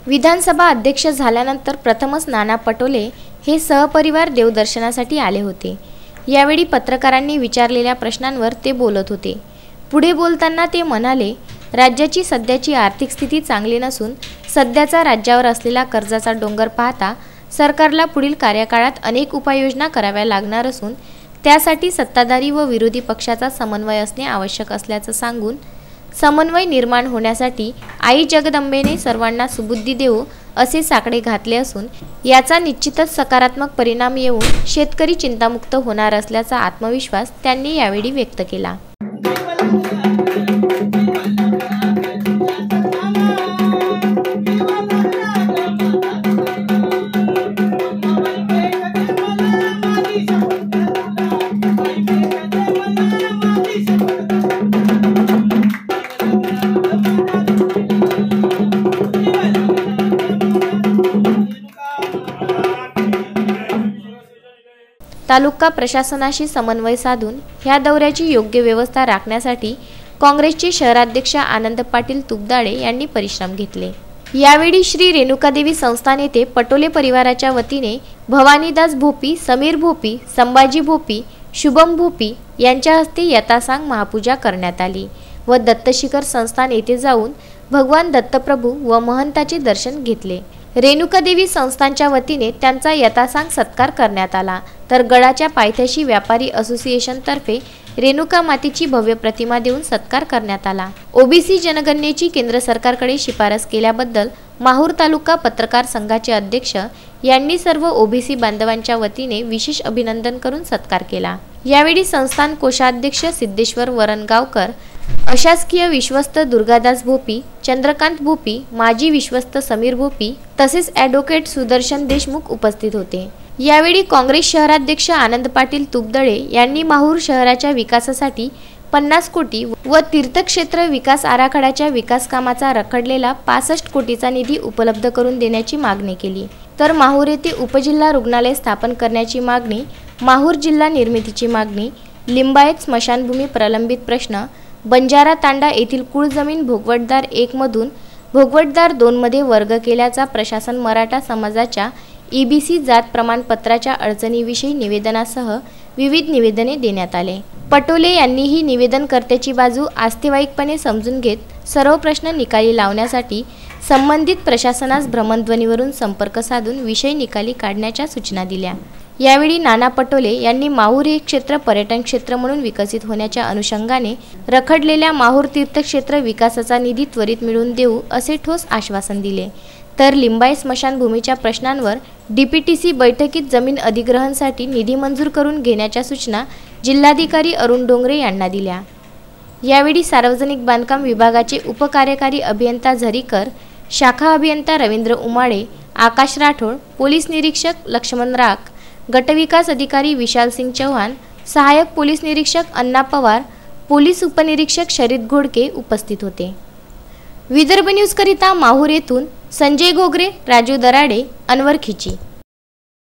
विधानसभा अध्यक्ष झाल्यानंतर प्रथमच नाना पटोले हे सहपरिवार देवदर्शनासाठी आले होते। यावेळी पत्रकारांनी विचारलेल्या प्रश्नांवर ते बोलत होते। पुढे बोलताना ते म्हणाले, राज्याची सध्याची आर्थिक स्थिती चांगली नसून सध्याचा राज्यावर असलेला कर्जाचा डोंगर पाहता सरकारला पुढील कार्यकाळात अनेक उपाययोजना कराव्या लागणार असून त्यासाठी सत्ताधारी व विरोधी पक्षाचा समन्वय असणे आवश्यक असल्याचं सांगून समन्वय निर्माण होण्यासाठी आई जगदंबेने सर्वांना सुबुद्धी देवो असे साकडे घातले असून याचा निश्चितच सकारात्मक परिणाम येऊन शेतकरी चिंतामुक्त होणार असल्याचा आत्मविश्वास त्यांनी यावेळी व्यक्त केला। तालुका प्रशासनाशी समन्वय साधून ह्या दौऱ्याची योग्य व्यवस्था राखण्यासाठी काँग्रेसचे शहराध्यक्ष आनंद पाटील तुपदाळे यांनी परिश्रम घेतले। यावेळी श्री रेणुकादेवी संस्थान येथे पटोले परिवाराच्या वतीने भवानीदास भोपी, समीर भोपी, संभाजी भोपी, शुभम भोपी यांच्या हस्ते यथासांग महापूजा करण्यात आली व दत्तशिखर संस्थान येथे जाऊन भगवान दत्तप्रभू व महंताचे दर्शन घेतले। रेणुकादेवी संस्थानच्या वतीने त्यांचा यथासांग सत्कार करण्यात आला तर गडाच्या पायथ्याशी व्यापारी असोसिएशन तर्फे रेणुका मातेची भव्य प्रतिमा देऊन सत्कार करण्यात आला। ओबीसी जनगणनेची केंद्र सरकारकडे शिफारस केल्याबद्दल माहूर तालुका पत्रकार संघाचे अध्यक्ष यांनी सर्व ओबीसी बांधवांच्या वतीने विशेष अभिनंदन करून सत्कार केला। यावेळी संस्थान कोषाध्यक्ष सिद्धेश्वर वरणगावकर, अशासकीय विश्वस्त दुर्गादास भोपी, चंद्रकांत भोपी, माजी विश्वस्त समीर भोपी तसेच ॲडव्होकेट सुदर्शन देशमुख उपस्थित होते। यावेळी काँग्रेस शहराध्यक्ष आनंद पाटील तुपदळे यांनी माहूर शहराच्या विकासासाठी 50 कोटी व तीर्थक्षेत्र विकास आराखड्याच्या विकास कामाचा रखडलेला 65 कोटीचा निधी उपलब्ध करून देण्याची मागणी केली। तर माहूर येथे उपजिल्हा रुग्णालय स्थापन करण्याची मागणी, माहूर जिल्हा निर्मितीची मागणी, लिंबायत स्मशानभूमी प्रलंबित प्रश्न, बंजारा तांडा येथील कुळ जमीन भोगवटदार 1 मधून भोगवटदार 2 मध्ये वर्ग केल्याचा प्रशासन मराठा समाजाच्या EBC जात प्रमाणपत्राच्या अडचणीविषयी निवेदनासह विविध निवेदने देण्यात आले। पटोले यांनी ही निवेदनकर्त्याची बाजू आस्थेवाईकपणे समजून घेत सर्व प्रश्न निकाली लावण्यासाठी संबंधित प्रशासनास भ्रमणध्वनीवरून संपर्क साधून विषय निकाली काढण्याच्या सूचना दिल्या। यावेळी नाना पटोले यांनी माहूर हे क्षेत्र पर्यटन क्षेत्र म्हणून विकसित होण्याच्या अनुषंगाने रखडलेल्या माहूर तीर्थक्षेत्र विकासाचा निधी त्वरित मिळवून देऊ असे ठोस आश्वासन दिले। तर लिंबायत स्मशानभूमीच्या प्रश्नांवर DPTC बैठकीत जमीन अधिग्रहणासाठी निधी मंजूर करून घेण्याच्या सूचना जिल्हाधिकारी अरुण डोंगरे यांना दिल्या। यावेळी सार्वजनिक बांधकाम विभागाचे उपकार्यकारी अभियंता झरीकर, शाखा अभियंता रवींद्र उमाळे, आकाश राठोड, पोलीस निरीक्षक लक्ष्मण राख, गटविकास अधिकारी विशाल सिंग चौहान, सहाय्यक पोलीस निरीक्षक अन्ना पवार, पोलीस उपनिरीक्षक शरद घोडके उपस्थित होते। विदर्भ न्यूज करिता माहूर येथून संजय गोगरे, राजू दराडे, अनवर खिची।